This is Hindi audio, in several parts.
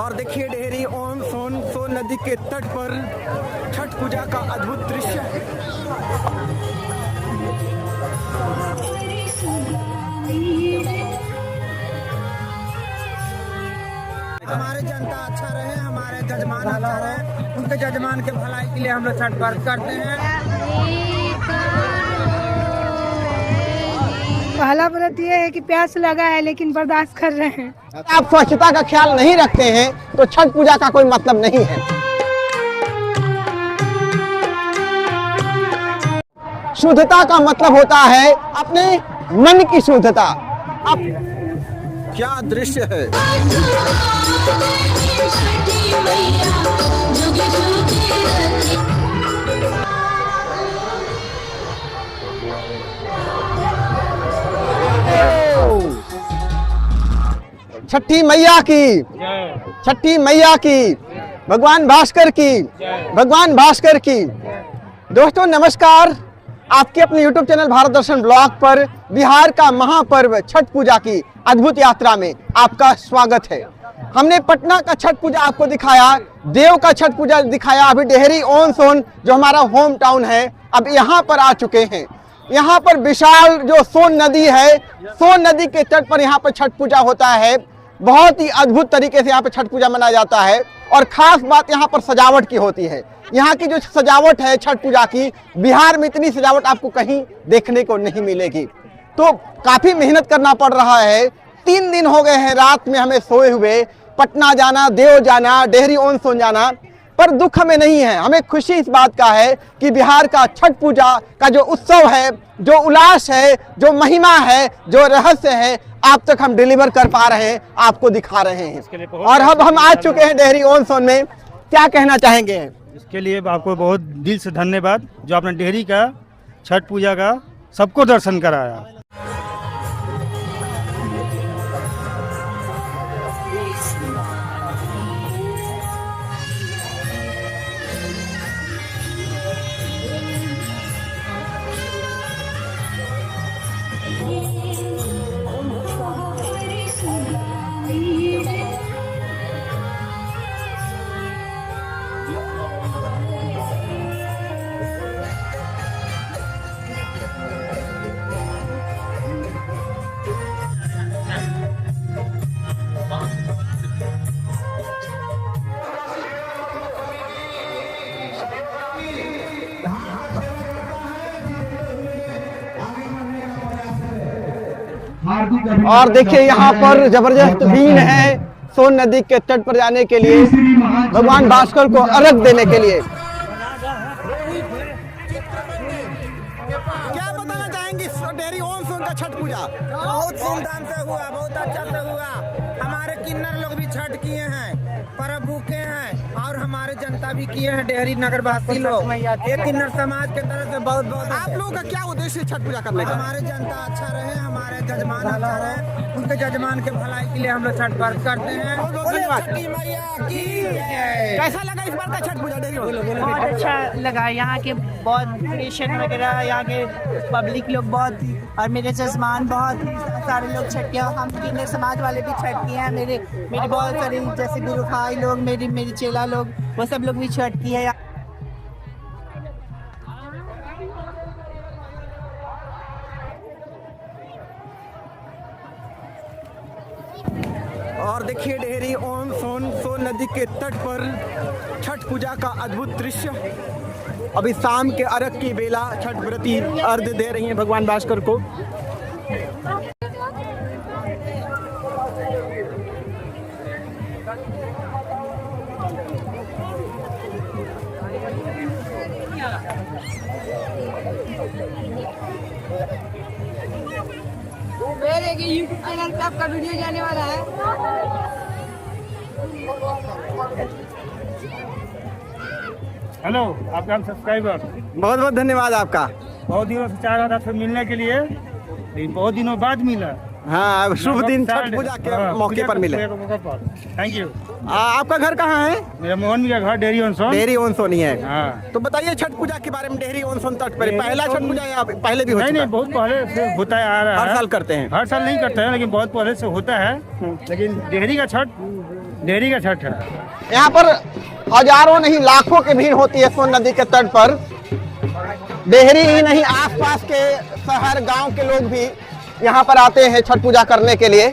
और देखिए डेहरी ओम सोन नदी के तट पर छठ पूजा का अद्भुत दृश्य। हमारे जनता अच्छा रहे, हमारे जजमान अच्छा रहे, उनके जजमान के भलाई के लिए हम लोग छठ व्रत करते हैं। पहला व्रत ये है कि प्यास लगा है लेकिन बर्दाश्त कर रहे हैं। आप स्वच्छता का ख्याल नहीं रखते हैं तो छठ पूजा का कोई मतलब नहीं है। शुद्धता का मतलब होता है अपने मन की शुद्धता। अब क्या दृश्य है। छठी मैया की, छठी मैया की, भगवान भास्कर की, भगवान भास्कर की। दोस्तों नमस्कार, आपके अपने YouTube चैनल भारत दर्शन ब्लॉग पर बिहार का महापर्व छठ पूजा की अद्भुत यात्रा में आपका स्वागत है। हमने पटना का छठ पूजा आपको दिखाया, देव का छठ पूजा दिखाया, अभी डेहरी ऑन सोन जो हमारा होम टाउन है अब यहाँ पर आ चुके हैं। यहाँ पर विशाल जो सोन नदी है, सोन नदी के तट पर यहाँ पर छठ पूजा होता है। बहुत ही अद्भुत तरीके से यहाँ पे छठ पूजा मनाया जाता है और खास बात यहाँ पर सजावट की होती है। यहाँ की जो सजावट है छठ पूजा की, बिहार में इतनी सजावट आपको कहीं देखने को नहीं मिलेगी। तो काफी मेहनत करना पड़ रहा है। 3 दिन हो गए हैं रात में हमें सोए हुए, पटना जाना, देव जाना, डेहरी ऑन सोन जाना, पर दुख हमें नहीं है। हमें खुशी इस बात का है कि बिहार का छठ पूजा का जो उत्सव है, जो उल्लास है, जो महिमा है, जो रहस्य है, आप तक हम डिलीवर कर पा रहे हैं, आपको दिखा रहे हैं। और अब हम आ चुके हैं डेहरी ऑन सोन में। क्या कहना चाहेंगे? इसके लिए आपको बहुत दिल से धन्यवाद जो आपने डेहरी का छठ पूजा का सबको दर्शन कराया। और देखिए यहाँ पर जबरदस्त भीड़ है सोन नदी के तट पर जाने के लिए, भगवान भास्कर को अर्घ देने के लिए। क्या बताना चाहेंगे डेहरी ऑन सोन का छठ पूजा? बहुत धूमधाम से हुआ, बहुत अच्छा से हुआ। हमारे किन्नर लोग भी छठ किए हैं, पर्व भूखे हैं, और हमारे जनता भी किए हैं, डेहरी नगर वासी लोग। ये किन्नर समाज के तरफ से बहुत बहुत आप लोगों का क्या उद्देश्य है छठ पूजा करने का? हमारे जनता अच्छा रहे, हमारे जजमान अच्छा रहे, उनके जजमान के भलाई के लिए हम लोग छठ व्रत करते हैं। छठी मैया की जय। कैसा लगा इस बार का छठ पूजा डेहरी? बहुत अच्छा लगा। यहाँ के बहुत क्रिएशन वगैरह, यहाँ के पब्लिक लोग बहुत, और मेरे जजमान बहुत सारे लोग छठ किया। हम किन्नर समाज वाले भी छठ किए हैं। मेरे बहुत सारे जैसे गुरु भाई लोग, मेरी चेला लोग, वो सब लोग भी छठ किए हैं। और देखिए डेहरी ओम सोन नदी के तट पर छठ पूजा का अद्भुत दृश्य। अभी शाम के अर्घ की बेला छठ व्रती अर्घ दे रही हैं भगवान भास्कर को। मेरे YouTube चैनल पे आपका वीडियो जाने वाला है। हेलो, आपका हम सब्सक्राइबर, बहुत बहुत धन्यवाद आपका। बहुत दिनों से चाह रहा था आपसे मिलने के लिए, लेकिन बहुत दिनों बाद मिला। हाँ, शुभ दिन छठ पूजा के मौके पर मिले। Thank you. आपका घर कहाँ है? मेरा मोहन का घर डेहरी ऑन सोन। डेहरी ऑन सोन ही है। हाँ। तो बताइए छठ पूजा के बारे में। डेहरी ऑन सोन तट पर पहला छठ पूजा या पहले भी होता है? नहीं, बहुत पहले से होता है, आ रहा है। हर साल करते हैं? हर साल नहीं करते हैं, लेकिन बहुत पहले से होता है। लेकिन डेहरी का छठ डेहरी का छठ है। यहाँ पर हजारों नहीं लाखों की भीड़ होती है सोन नदी के तट पर। डेहरी ही नहीं, आसपास के शहर गांव के लोग भी यहाँ पर आते हैं छठ पूजा करने के लिए।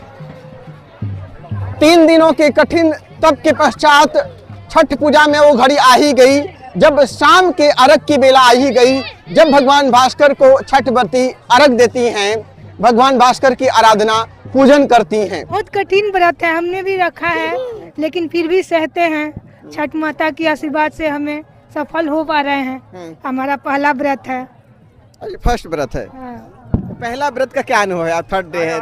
3 दिनों के कठिन तप के पश्चात छठ पूजा में वो घड़ी आ ही गई, जब शाम के अर्घ की बेला आ ही गई, जब भगवान भास्कर को छठ व्रती अर्घ देती हैं, भगवान भास्कर की आराधना पूजन करती हैं। बहुत कठिन व्रत है, हमने भी रखा है लेकिन फिर भी सहते हैं। छठ माता की आशीर्वाद से हमें सफल हो पा रहे हैं। हमारा पहला व्रत है। फर्स्ट व्रत है। पहला व्रत का क्या अनुभव है? आप थर्ड डे है।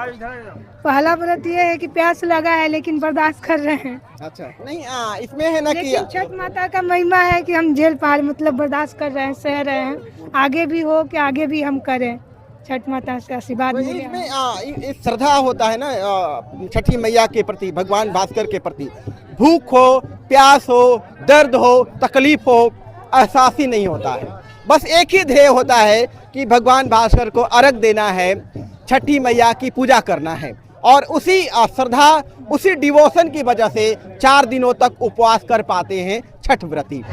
पहला व्रत ये है कि प्यास लगा है लेकिन बर्दाश्त कर रहे हैं। अच्छा, नहीं इसमें है ना कि लेकिन छठ माता का महिमा है कि हम झेल पा रहे, मतलब बर्दाश्त कर रहे हैं, सह रहे हैं। आगे भी हो कि आगे भी हम करें, छठ माता से आशीर्वाद मिले। इसमें एक श्रद्धा होता है ना छठी मैया के प्रति, भगवान भास्कर के प्रति। भूख हो, प्यास हो, दर्द हो, तकलीफ हो, एहसास ही नहीं होता है। बस एक ही ध्येय होता है कि भगवान भास्कर को अर्घ देना है, छठी मैया की पूजा करना है। और उसी श्रद्धा, उसी डिवोशन की वजह से 4 दिनों तक उपवास कर पाते हैं छठ व्रती।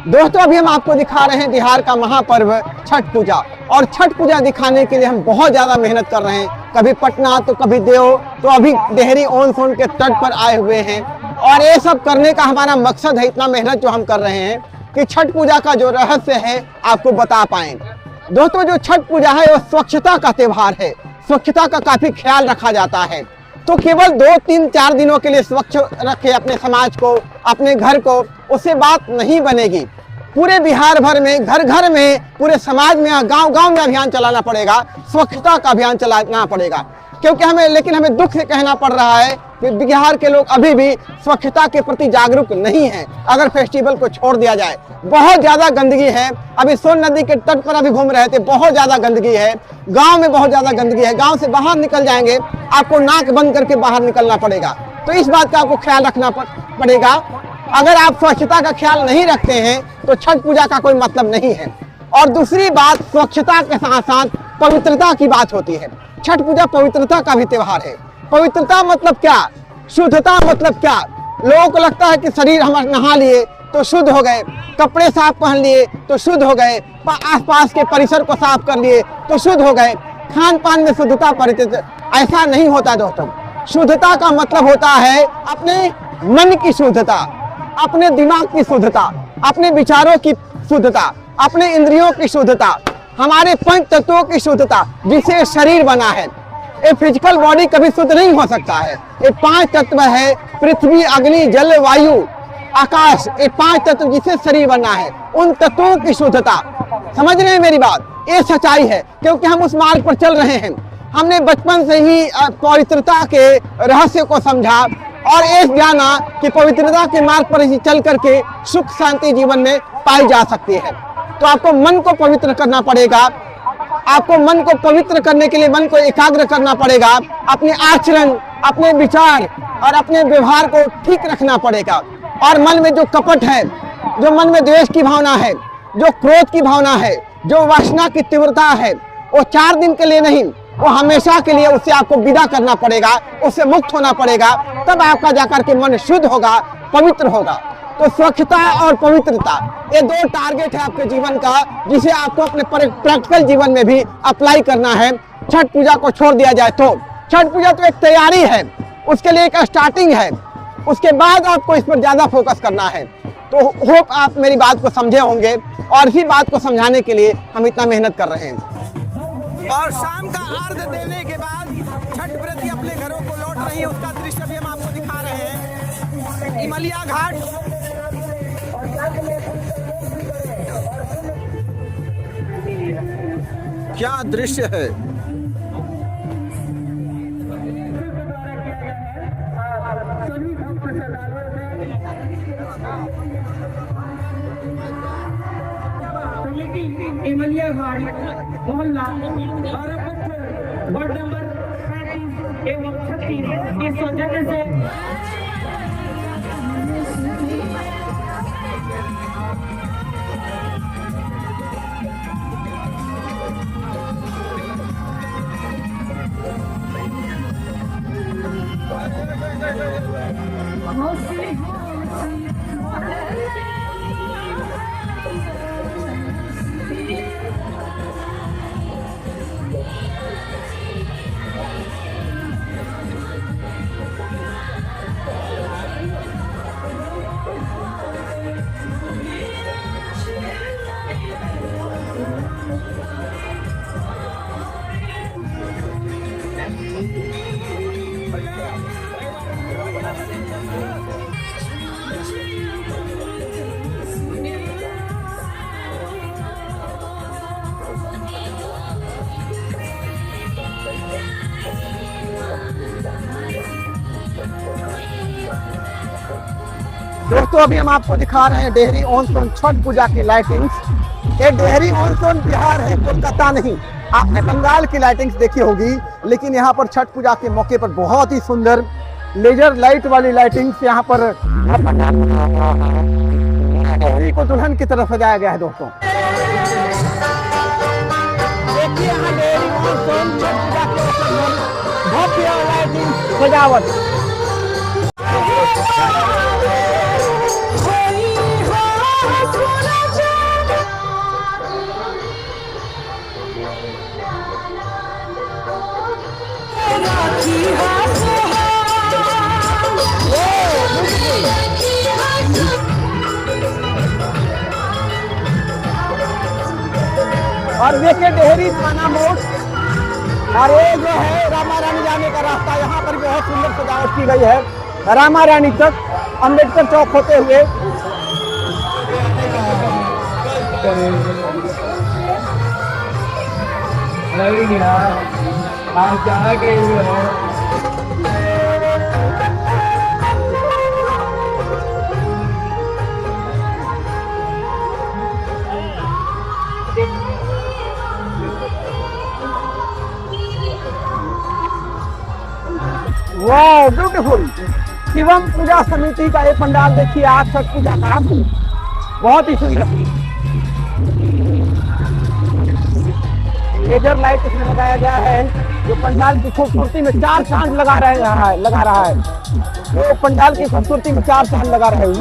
दोस्तों अभी हम आपको दिखा रहे हैं बिहार का महापर्व छठ पूजा। और छठ पूजा दिखाने के लिए हम बहुत ज़्यादा मेहनत कर रहे हैं। कभी पटना तो कभी देव, तो अभी डेहरी ऑन सोन के तट पर आए हुए हैं। और ये सब करने का हमारा मकसद है, इतना मेहनत जो हम कर रहे हैं कि छठ पूजा का जो रहस्य है आपको बता पाएँ। दोस्तों जो छठ पूजा है वो स्वच्छता का त्यौहार है। स्वच्छता का काफ़ी ख्याल रखा जाता है। तो केवल 2, 3, 4 दिनों के लिए स्वच्छ रखे अपने समाज को, अपने घर को, उससे बात नहीं बनेगी। पूरे बिहार भर में, घर घर में, पूरे समाज में, गांव गांव में अभियान चलाना पड़ेगा, स्वच्छता का अभियान चलाना पड़ेगा। क्योंकि हमें दुख से कहना पड़ रहा है कि बिहार के लोग अभी भी स्वच्छता के प्रति जागरूक नहीं हैं। अगर फेस्टिवल को छोड़ दिया जाए, बहुत ज़्यादा गंदगी है। अभी सोन नदी के तट पर अभी घूम रहे थे, बहुत ज़्यादा गंदगी है। गांव में बहुत ज़्यादा गंदगी है। गांव से बाहर निकल जाएंगे, आपको नाक बंद करके बाहर निकलना पड़ेगा। तो इस बात का आपको ख्याल रखना पड़ेगा। अगर आप स्वच्छता का ख्याल नहीं रखते हैं तो छठ पूजा का कोई मतलब नहीं है। और दूसरी बात, स्वच्छता के साथ साथ पवित्रता की बात होती है। छठ पूजा पवित्रता का भी त्यौहार है। पवित्रता मतलब क्या? शुद्धता मतलब क्या? लोगों को लगता है कि शरीर हम नहा लिए तो शुद्ध हो गए, कपड़े साफ पहन लिए तो शुद्ध हो गए, आसपास के परिसर को साफ कर लिए तो शुद्ध हो गए, खान पान में शुद्धता परिचित। ऐसा नहीं होता दोस्तों। शुद्धता का मतलब होता है अपने मन की शुद्धता, अपने दिमाग की शुद्धता, अपने विचारों की शुद्धता, अपने इंद्रियों की शुद्धता, हमारे 5 तत्वों की शुद्धता, जिससे शरीर बना है। ये फिजिकल बॉडी कभी शुद्ध नहीं हो सकता है। ये 5 तत्व है, पृथ्वी, अग्नि, जल, वायु, आकाश। ये 5 तत्व जिससे शरीर बना है, उन तत्वों की शुद्धता। समझ रहे हैं मेरी बात? ये सच्चाई है, क्योंकि हम उस मार्ग पर चल रहे हैं। हमने बचपन से ही पवित्रता के रहस्य को समझा और ये जाना कि पवित्रता के मार्ग पर ही चल करके सुख शांति जीवन में पाई जा सकती है। तो आपको मन को पवित्र करना पड़ेगा। आपको मन को पवित्र करने के लिए मन को एकाग्र करना पड़ेगा। अपने आचरण, अपने विचार और अपने व्यवहार को ठीक रखना पड़ेगा। और मन में जो कपट है, जो मन में द्वेष की भावना है, जो क्रोध की भावना है, जो वासना की तीव्रता है, वो 4 दिन के लिए नहीं, वो हमेशा के लिए उससे आपको विदा करना पड़ेगा, उससे मुक्त होना पड़ेगा। तब आपका जाकर के मन शुद्ध होगा, पवित्र होगा। तो स्वच्छता और पवित्रता, ये दो टारगेट है आपके जीवन का, जिसे आपको अपने प्रैक्टिकल जीवन में भी अप्लाई करना है। छठ पूजा को छोड़ दिया जाए तो छठ पूजा तो एक तैयारी है, उसके लिए एक स्टार्टिंग है, उसके बाद आपको इस पर ज्यादा फोकस करना है। तो होप आप मेरी बात को समझे होंगे और इसी बात को समझाने के लिए हम इतना मेहनत कर रहे हैं। और शाम का अर्घ देने के बाद छठ व्रती अपने घरों को लौट रही है, उसका दृश्य भी हम आपको दिखा रहे हैं। इमलिया घाट, क्या दृश्य है। इमलिया घाट मोहल्ला वार्ड नंबर 35 एवं 36 इस सौजन्य से दोस्तों अभी हम आपको दिखा रहे हैं डेहरी ऑन सोन छठ पूजा की लाइटिंग्स। ये डेहरी ऑन सोन बिहार है, कोलकाता नहीं। आपने बंगाल की लाइटिंग्स देखी होगी, लेकिन यहाँ पर छठ पूजा के मौके पर बहुत ही सुंदर लेजर लाइट वाली लाइटिंग्स यहाँ पर डेहरी को दुल्हन की तरफ सजाया गया है। दोस्तों देखिए यहाँ डेहरी ऑन सोन छठ पूजा के भव्य लाइटिंग सजावट। और देखिए डेहरी थाना मोड़ और ये जो है रामा रानी जाने का रास्ता, यहाँ पर बहुत सुंदर सजावट की गई है रामा रानी तक अम्बेडकर चौक होते हुए। वाह ब्यूटीफुल। शिवम पूजा समिति का ये पंडाल देखिए आज छठ पूजा का, बहुत ही सुंदर लेजर लाइट इसमें लगाया गया है, जो पंडाल की खूबसूरती में चार चांद लगा रहा है। वो पंडाल की खूबसूरती में चार चांद लगा रहे हैं।